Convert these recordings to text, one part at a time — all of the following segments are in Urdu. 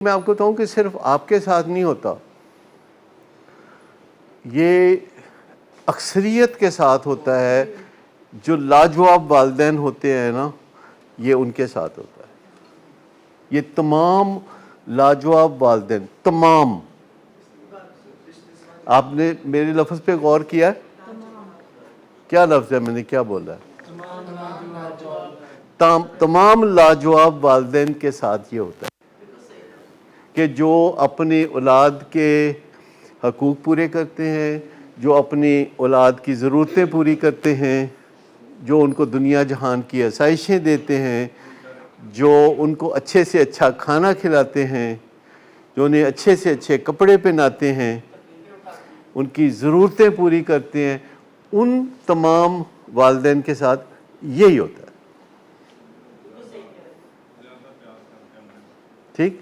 میں آپ کو بتاؤں کہ صرف آپ کے ساتھ نہیں ہوتا، یہ اکثریت کے ساتھ ہوتا ہے۔ جو لاجواب والدین ہوتے ہیں نا، یہ ان کے ساتھ ہوتا ہے۔ یہ تمام لاجواب والدین، تمام، آپ نے میرے لفظ پہ غور کیا ہے؟ کیا لفظ ہے، میں نے کیا بولا ہے؟ تمام لاجواب والدین کے ساتھ یہ ہوتا ہے کہ جو اپنی اولاد کے حقوق پورے کرتے ہیں، جو اپنی اولاد کی ضرورتیں پوری کرتے ہیں، جو ان کو دنیا جہان کی آسائشیں دیتے ہیں، جو ان کو اچھے سے اچھا کھانا کھلاتے ہیں، جو انہیں اچھے سے اچھے کپڑے پہناتے ہیں، ان کی ضرورتیں پوری کرتے ہیں، ان تمام والدین کے ساتھ یہی ہوتا ہے۔ ٹھیک؟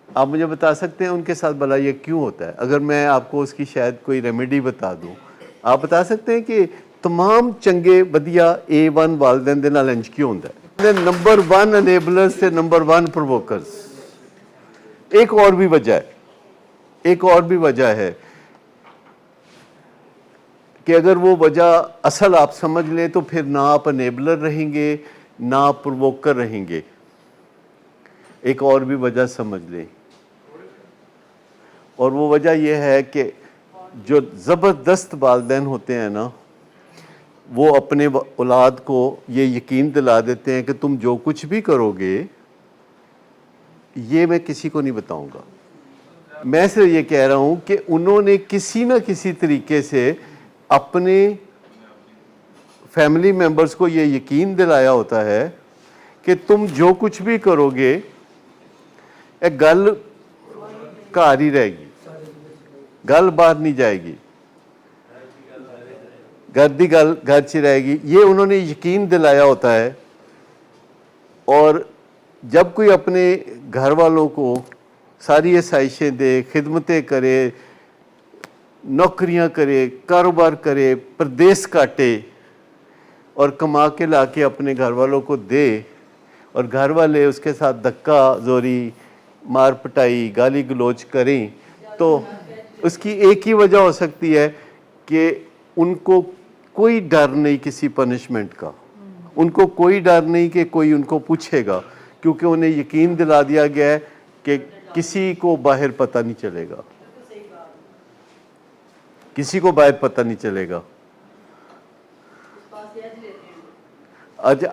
آپ مجھے بتا سکتے ہیں ان کے ساتھ بھلا یہ کیوں ہوتا ہے؟ اگر میں آپ کو اس کی شاید کوئی ریمیڈی بتا دوں، آپ بتا سکتے ہیں کہ تمام چنگے بدیا A1 والدین دے نال انج کیوں ہوتا ہے؟ نمبر 1 انیبلرز سے نمبر 1 پرووکرز۔ ایک اور بھی وجہ ہے، ایک اور بھی وجہ ہے کہ اگر وہ وجہ اصل آپ سمجھ لیں تو پھر نہ آپ انیبلر رہیں گے، نہ آپ پرووکر رہیں گے۔ ایک اور بھی وجہ سمجھ لیں، اور وہ وجہ یہ ہے کہ جو زبردست والدین ہوتے ہیں نا، وہ اپنے اولاد کو یہ یقین دلا دیتے ہیں کہ تم جو کچھ بھی کرو گے یہ میں کسی کو نہیں بتاؤں گا۔ میں صرف یہ کہہ رہا ہوں کہ انہوں نے کسی نہ کسی طریقے سے اپنے فیملی ممبرز کو یہ یقین دلایا ہوتا ہے کہ تم جو کچھ بھی کرو گے ایک گل گھر ہی رہے گی، گل باہر نہیں جائے گی، گھر دی گل گھر چ رہے گی۔ یہ انہوں نے یقین دلایا ہوتا ہے۔ اور جب کوئی اپنے گھر والوں کو ساری آسائشیں دے، خدمتیں کرے، نوکریاں کرے، کاروبار کرے، پردیس کاٹے اور کما کے لا کے اپنے گھر والوں کو دے، اور گھر والے اس کے ساتھ دھکا زوری، مار پٹائی، گالی گلوچ کریں، تو اس کی ایک ہی وجہ ہو سکتی ہے کہ ان کو کوئی ڈر نہیں کسی پنشمنٹ کا، ان کو کوئی ڈر نہیں کہ کوئی ان کو پوچھے گا، کیونکہ انہیں یقین دلا دیا گیا ہے کہ کسی کو باہر پتہ نہیں چلے گا، کسی کو باہر پتہ نہیں چلے گا۔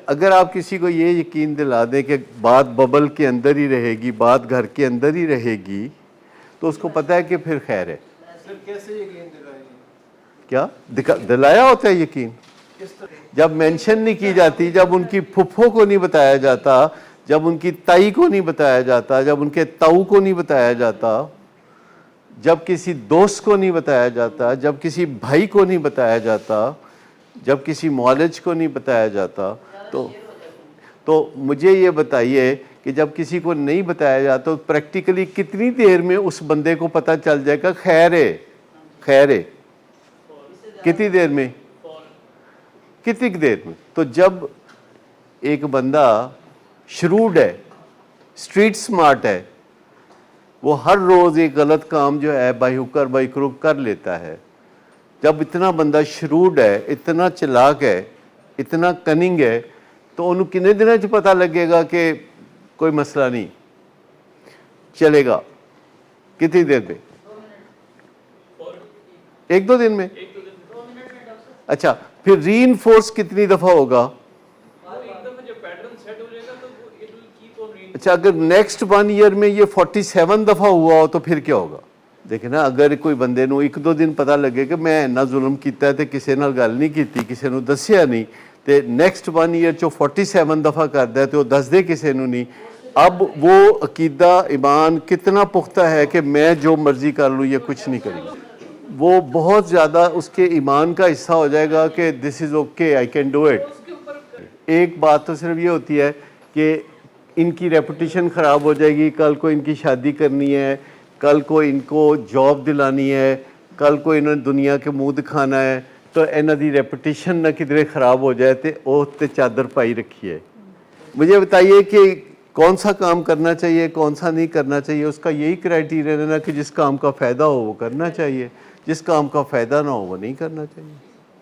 اگر آپ کسی کو یہ یقین دلا دیں کہ بات ببل کے اندر ہی رہے گی، بات گھر کے اندر ہی رہے گی، تو اس کو پتہ ہے کہ پھر خیر ہے۔ کیسے یقین دلائیں؟ کیا دلایا ہوتا ہے یقین؟ جب مینشن نہیں کی جاتی، جب ان کی پھپھو کو نہیں بتایا جاتا، جب ان کی تائی کو نہیں بتایا جاتا، جب ان کے تاؤ کو نہیں بتایا جاتا، جب کسی دوست کو نہیں بتایا جاتا، جب کسی بھائی کو نہیں بتایا جاتا، جب کسی معالج کو نہیں بتایا جاتا، تو مجھے یہ بتائیے کہ جب کسی کو نہیں بتایا جاتا تو پریکٹیکلی کتنی دیر میں اس بندے کو پتہ چل جائے گا خیر ہے، خیر ہے؟ کتنی دیر میں؟ کتنی دیر میں؟ تو جب ایک بندہ شروڈ ہے، سٹریٹ سمارٹ ہے، وہ ہر روز ایک غلط کام جو ہے بائی ہوک اور بائی کروک کر لیتا ہے۔ جب اتنا بندہ شروڈ ہے، اتنا چلاک ہے، اتنا کننگ ہے، تو انہوں کتنے دنوں سے پتہ لگے گا کہ کوئی مسئلہ نہیں چلے گا؟ کتنی دیر میں؟ 1-2 دن میں؟ اچھا، پھر ری انفورس کتنی دفعہ ہوگا؟ اچھا، اگر نیکسٹ 1 ایئر میں یہ 47 دفعہ ہوا ہو تو پھر کیا ہوگا؟ دیکھیں نا، اگر کوئی بندے نو 1-2 دن پتہ لگے کہ میں اینا ظلم کیتا ہے تے کسے نال گل نہیں کیتی، کسے نو دسیا نہیں، تے نیکسٹ 1 ایئر چو 47 دفعہ کردا ہے تے وہ دس دے کسے نو نہیں، اب وہ عقیدہ ایمان کتنا پختہ ہے کہ میں جو مرضی کر لوں یہ کچھ نہیں کریں گے۔ وہ بہت زیادہ اس کے ایمان کا حصہ ہو جائے گا کہ this is okay, I can do it. ایک بات تو صرف یہ ہوتی ہے کہ ان کی ریپوٹیشن خراب ہو جائے گی، کل کو ان کی شادی کرنی ہے، کل کو ان کو جاب دلانی ہے، کل کو انہوں نے دنیا کے منہ دکھانا ہے، تو انہوں دی ریپوٹیشن نہ کدھرے خراب ہو جائے تے او تے چادر پائی رکھی ہے۔ مجھے بتائیے کہ کون سا کام کرنا چاہیے کون سا نہیں کرنا چاہیے، اس کا یہی کرائٹیریا لینا کہ جس کام کا فائدہ ہو وہ کرنا چاہیے، جس کام کا فائدہ نہ ہو وہ نہیں کرنا چاہیے،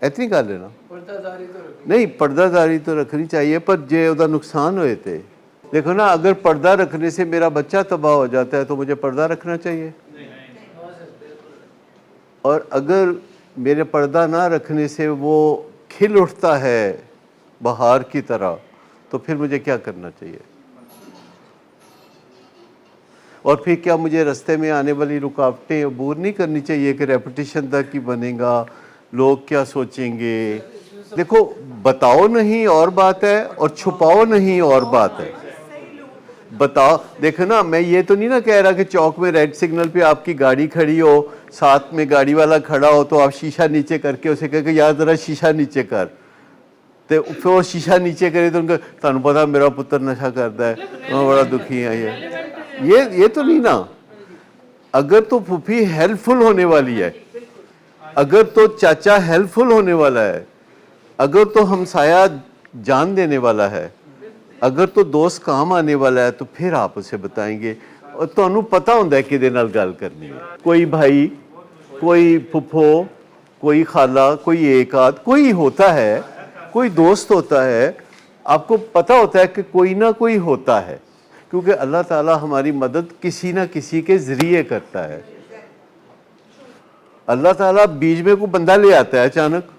اتنی گل ہے نا۔ پردہ داری تو رکھنی نہیں پردہ داری تو رکھنی چاہیے، پر جے ادا نقصان ہوئے تھے، دیکھو نا اگر پردہ رکھنے سے میرا بچہ تباہ ہو جاتا ہے تو مجھے پردہ رکھنا چاہیے، اور اگر میرے پردہ نہ رکھنے سے وہ کھل اٹھتا ہے بہار کی طرح تو پھر مجھے کیا کرنا چاہیے؟ اور پھر کیا مجھے رستے میں آنے والی رکاوٹیں عبور نہیں کرنی چاہیے کہ ریپوٹیشن تک ہی بنے گا، لوگ کیا سوچیں گے؟ دیکھو بتاؤ نہیں اور بات ہے اور چھپاؤ نہیں اور بات ہے۔ بتاؤ، دیکھو نا میں یہ تو نہیں نا کہہ رہا کہ چوک میں ریڈ سگنل پہ آپ کی گاڑی کھڑی ہو، ساتھ میں گاڑی والا کھڑا ہو تو آپ شیشہ نیچے کر کے اسے کہہ کہ یار ذرا شیشہ نیچے کر، تو پھر وہ شیشہ نیچے کرے تو ان کا تانوں پتا میرا پتر نشہ کرتا ہے میں بڑا دکھی ہاں، یہ تو نہیں نا۔ اگر تو پھوپھی ہیلپ فل ہونے والی ہے، اگر تو چاچا ہیلپ فل ہونے والا ہے، اگر تو ہمسایہ جان دینے والا ہے، اگر تو دوست کام آنے والا ہے تو پھر آپ اسے بتائیں گے، اور تو انہوں پتہ ہوندہ ہے کہ دے نال گال کرنی ہے۔ کوئی بھائی، کوئی پھپھو، کوئی خالہ، کوئی ایک آدھ کوئی ہوتا ہے، کوئی دوست ہوتا ہے، آپ کو پتہ ہوتا ہے کہ کوئی نہ کوئی ہوتا ہے، کیونکہ اللہ تعالی ہماری مدد کسی نہ کسی کے ذریعے کرتا ہے۔ اللہ تعالیٰ بیچ میں کوئی بندہ لے آتا ہے اچانک،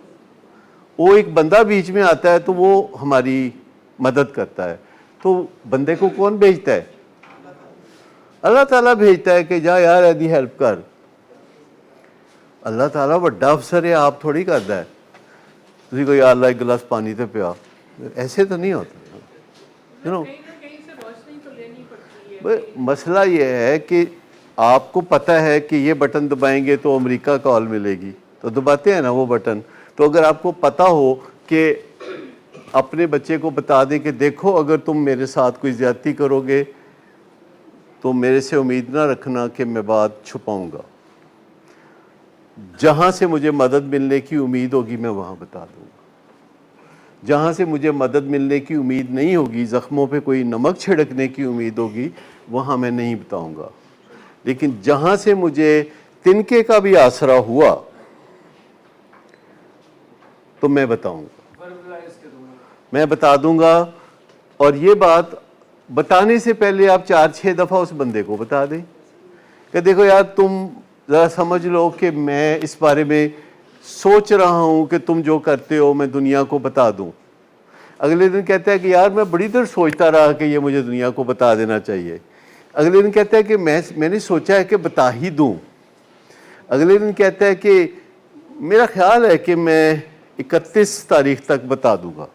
وہ ایک بندہ بیچ میں آتا ہے تو وہ ہماری مدد کرتا ہے، تو بندے کو کون بھیجتا ہے؟ اللہ تعالیٰ بھیجتا ہے کہ جا یار ایدی ہیلپ کر۔ اللہ تعالیٰ بڑا افسر ہے، آپ تھوڑی کرتا ہے تسی کو یا اللہ ایک گلاس پانی تے پیا، ایسے تو نہیں ہوتا۔ مسئلہ یہ ہے کہ آپ کو پتہ ہے کہ یہ بٹن دبائیں گے تو امریکہ کال ملے گی تو دباتے ہیں نا وہ بٹن، تو اگر آپ کو پتہ ہو کہ اپنے بچے کو بتا دیں کہ دیکھو اگر تم میرے ساتھ کوئی زیادتی کرو گے تو میرے سے امید نہ رکھنا کہ میں بات چھپاؤں گا، جہاں سے مجھے مدد ملنے کی امید ہوگی میں وہاں بتا دوں گا، جہاں سے مجھے مدد ملنے کی امید نہیں ہوگی، زخموں پہ کوئی نمک چھڑکنے کی امید ہوگی، وہاں میں نہیں بتاؤں گا، لیکن جہاں سے مجھے تنکے کا بھی آسرا ہوا تو میں بتاؤں گا، میں بتا دوں گا۔ اور یہ بات بتانے سے پہلے آپ 4-6 دفعہ اس بندے کو بتا دیں کہ دیکھو یار تم ذرا سمجھ لو کہ میں اس بارے میں سوچ رہا ہوں کہ تم جو کرتے ہو میں دنیا کو بتا دوں۔ اگلے دن کہتا ہے کہ یار میں بڑی دیر سوچتا رہا کہ یہ مجھے دنیا کو بتا دینا چاہیے۔ اگلے دن کہتا ہے کہ میں نے سوچا ہے کہ بتا ہی دوں۔ اگلے دن کہتا ہے کہ میرا خیال ہے کہ میں 31 تاریخ تک بتا دوں گا۔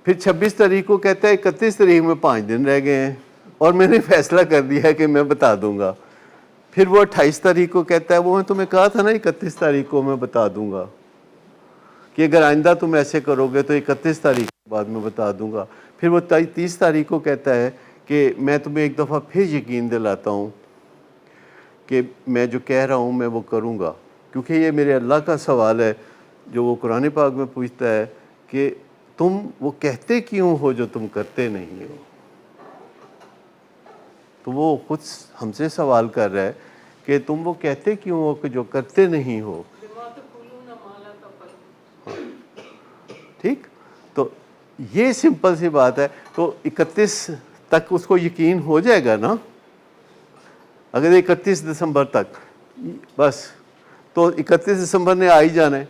پھر 26 تاریخ کو کہتا ہے 31 تاریخ میں 5 دن رہ گئے ہیں اور میں نے فیصلہ کر دیا ہے کہ میں بتا دوں گا۔ پھر وہ 28 تاریخ کو کہتا ہے وہ میں تمہیں کہا تھا نا 31 تاریخ کو میں بتا دوں گا، کہ اگر آئندہ تم ایسے کرو گے تو 31 تاریخ کے بعد میں بتا دوں گا۔ پھر وہ 30 تاریخ کو کہتا ہے کہ میں تمہیں ایک دفعہ پھر یقین دلاتا ہوں کہ میں جو کہہ رہا ہوں میں وہ کروں گا، کیونکہ یہ میرے اللہ کا سوال ہے جو وہ قرآن پاک میں پوچھتا ہے کہ تم وہ کہتے کیوں ہو جو تم کرتے نہیں ہو۔ تو وہ خود ہم سے سوال کر رہا ہے کہ تم وہ کہتے کیوں ہو کہ جو کرتے نہیں ہو۔ ٹھیک، تو یہ سمپل سی بات ہے۔ تو 31 تک اس کو یقین ہو جائے گا نا، اگر 31 دسمبر تک بس، تو 31 دسمبر نے آ ہی جانا ہے،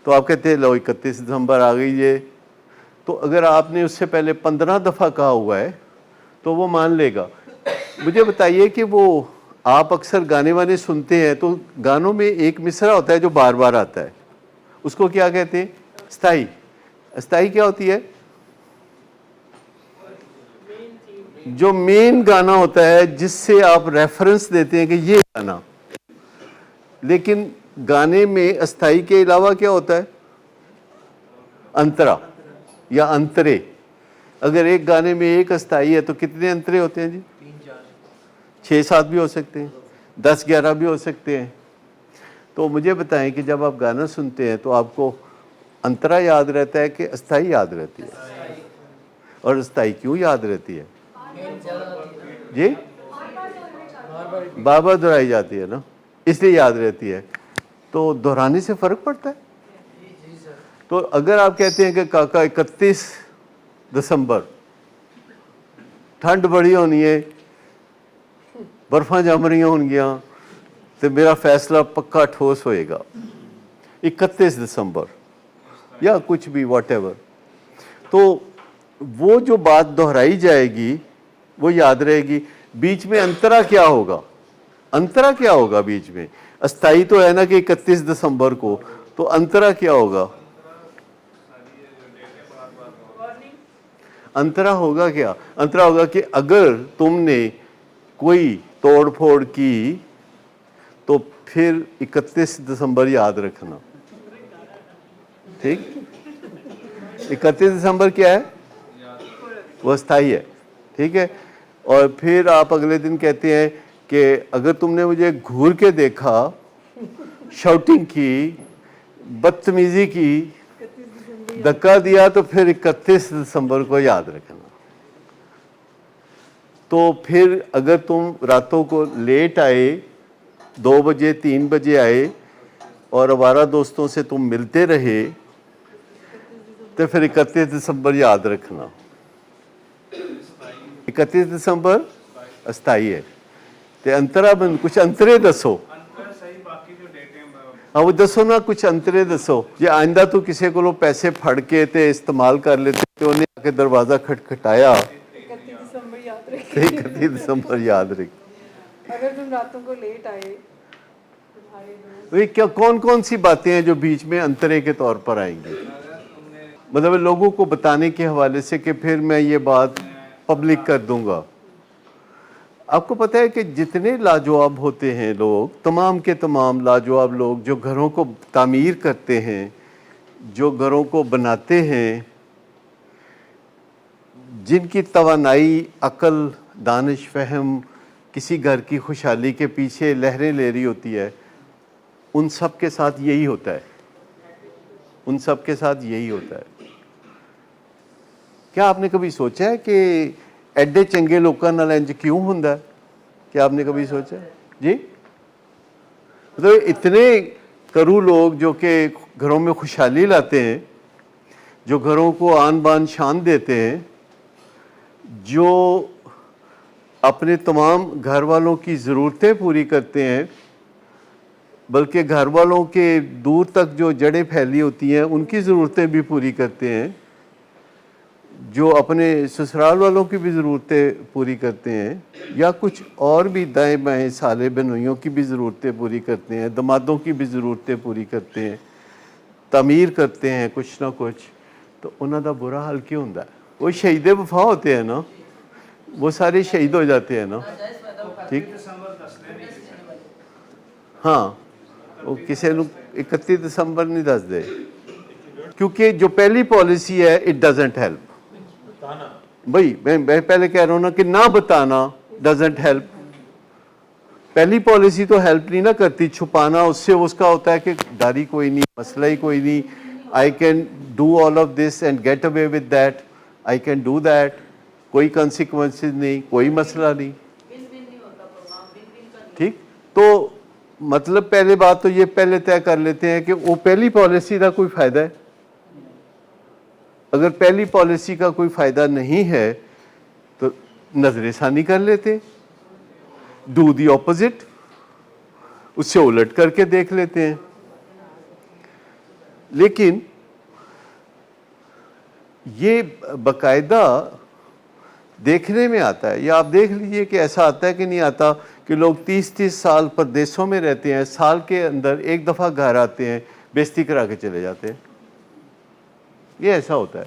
تو آپ کہتے ہیں لو 31 دسمبر آ گئی ہے، تو اگر آپ نے اس سے پہلے 15 دفعہ کہا ہوا ہے تو وہ مان لے گا۔ مجھے بتائیے کہ وہ آپ اکثر گانے وانے سنتے ہیں تو گانوں میں ایک مصرع ہوتا ہے جو بار بار آتا ہے، اس کو کیا کہتے ہیں؟ استائی۔ استائی کیا ہوتی ہے؟ جو مین گانا ہوتا ہے جس سے آپ ریفرنس دیتے ہیں کہ یہ گانا، لیکن گانے میں استائی کے علاوہ کیا ہوتا ہے؟ انترا یا انترے۔ اگر ایک گانے میں ایک استائی ہے تو کتنے انترے ہوتے ہیں جی؟ 6-7 بھی ہو سکتے ہیں، 10-11 بھی ہو سکتے ہیں۔ تو مجھے بتائیں کہ جب آپ گانا سنتے ہیں تو آپ کو انترا یاد رہتا ہے کہ استائی یاد رہتی ہے؟ اور استائی کیوں یاد رہتی ہے جی؟ بار بار دہرائی جاتی ہے نا، اس لیے یاد رہتی ہے. تو دہرانے سے فرق پڑتا ہے. تو اگر آپ کہتے ہیں کہ کاکا 31 دسمبر ٹھنڈ بڑی ہونی ہے، برفاں جم رہی ہون گیاں، تو میرا فیصلہ پکا ٹھوس ہوئے گا 31 دسمبر یا کچھ بھی واٹ ایور. تو وہ جو بات دہرائی جائے گی وہ یاد رہے گی. بیچ میں انترا کیا ہوگا؟ انترا کیا ہوگا بیچ میں؟ استائی تو ہے نا کہ 31 دسمبر کو، تو انترا کیا ہوگا؟ انترا ہوگا کیا؟ انترا ہوگا کہ اگر تم نے کوئی توڑ پھوڑ کی تو پھر 31 دسمبر یاد رکھنا. ٹھیک؟ 31 دسمبر کیا ہے؟ وہ استائی ہے. ٹھیک ہے. اور پھر آپ اگلے دن کہتے ہیں کہ اگر تم نے مجھے گھور کے دیکھا، شاؤٹنگ کی، بدتمیزی کی، دھکا دیا، تو پھر 31 دسمبر کو یاد رکھنا. تو پھر اگر تم راتوں کو لیٹ آئے، 2 بجے 3 بجے آئے اور آوارہ دوستوں سے تم ملتے رہے، تو پھر 31 دسمبر یاد رکھنا. 31 دسمبر استائی ہے. تے انترا بن کچھ انترے دسو. ہاں وہ دسو نا، کچھ انترے دسو. یہ آئندہ تو کسی کو پیسے پھڑ کے تے استعمال کر لیتے تے انہیں آ کے دروازہ کھٹکھٹایا 31 دسمبر یاد رکھ. اگر تم راتوں کو لیٹ آئے، کیا کون کون سی باتیں ہیں جو بیچ میں انترے کے طور پر آئیں گی؟ مطلب لوگوں کو بتانے کے حوالے سے کہ پھر میں یہ بات پبلک کر دوں گا. آپ کو پتہ ہے کہ جتنے لاجواب ہوتے ہیں لوگ، تمام کے تمام لاجواب لوگ جو گھروں کو تعمیر کرتے ہیں، جو گھروں کو بناتے ہیں، جن کی توانائی، عقل، دانش، فہم کسی گھر کی خوشحالی کے پیچھے لہریں لے رہی ہوتی ہے، ان سب کے ساتھ یہی ہوتا ہے. ان سب کے ساتھ یہی ہوتا ہے. کیا آپ نے کبھی سوچا ہے کہ ایڈے چنگے لوکاں نال انج کیوں ہوندا ہے؟ کیا آپ نے کبھی سوچا ہے؟ جی؟ مطلب اتنے کرو لوگ جو کہ گھروں میں خوشحالی لاتے ہیں، جو گھروں کو آن بان شان دیتے ہیں، جو اپنے تمام گھر والوں کی ضرورتیں پوری کرتے ہیں، بلکہ گھر والوں کے دور تک جو جڑیں پھیلی ہوتی ہیں ان کی ضرورتیں بھی پوری کرتے ہیں، جو اپنے سسرال والوں کی بھی ضرورتیں پوری کرتے ہیں، یا کچھ اور بھی دائیں بائیں سالے بنوئیوں کی بھی ضرورتیں پوری کرتے ہیں، دمادوں کی بھی ضرورتیں پوری کرتے ہیں، تعمیر کرتے ہیں کچھ نہ کچھ، تو انہوں دا برا حال کیوں ہوندا ہے؟ وہ شہید وفا ہوتے ہیں نا، وہ سارے شہید ہو جاتے ہیں نا. ٹھیک؟ ہاں، وہ کسی نو 31 دسمبر نہیں دس دے، کیونکہ جو پہلی پالیسی ہے اٹ ڈزنٹ ہیلپ. بھائی میں پہلے کہہ رہا ہوں نا کہ نہ بتانا ڈزنٹ ہیلپ. پہلی پالیسی تو ہیلپ نہیں نہ کرتی. چھپانا اس سے اس کا ہوتا ہے کہ داری کوئی نہیں، مسئلہ ہی کوئی نہیں، I can do all of this and get away with that, I can do that, کوئی کنسیکوینسز نہیں، کوئی مسئلہ نہیں. ٹھیک؟ تو مطلب پہلے بات تو یہ پہلے طے کر لیتے ہیں کہ وہ پہلی پالیسی کا کوئی فائدہ ہے. اگر پہلی پالیسی کا کوئی فائدہ نہیں ہے تو نظر ثانی کر لیتے، ڈو دی اپوزٹ، اس سے الٹ کر کے دیکھ لیتے ہیں. لیکن یہ باقاعدہ دیکھنے میں آتا ہے، یا آپ دیکھ لیجئے کہ ایسا آتا ہے کہ نہیں آتا کہ لوگ 30 سال پردیسوں میں رہتے ہیں، سال کے اندر ایک دفعہ گھر آتے ہیں، بے عزتی کرا کے چلے جاتے ہیں. یہ ایسا ہوتا ہے.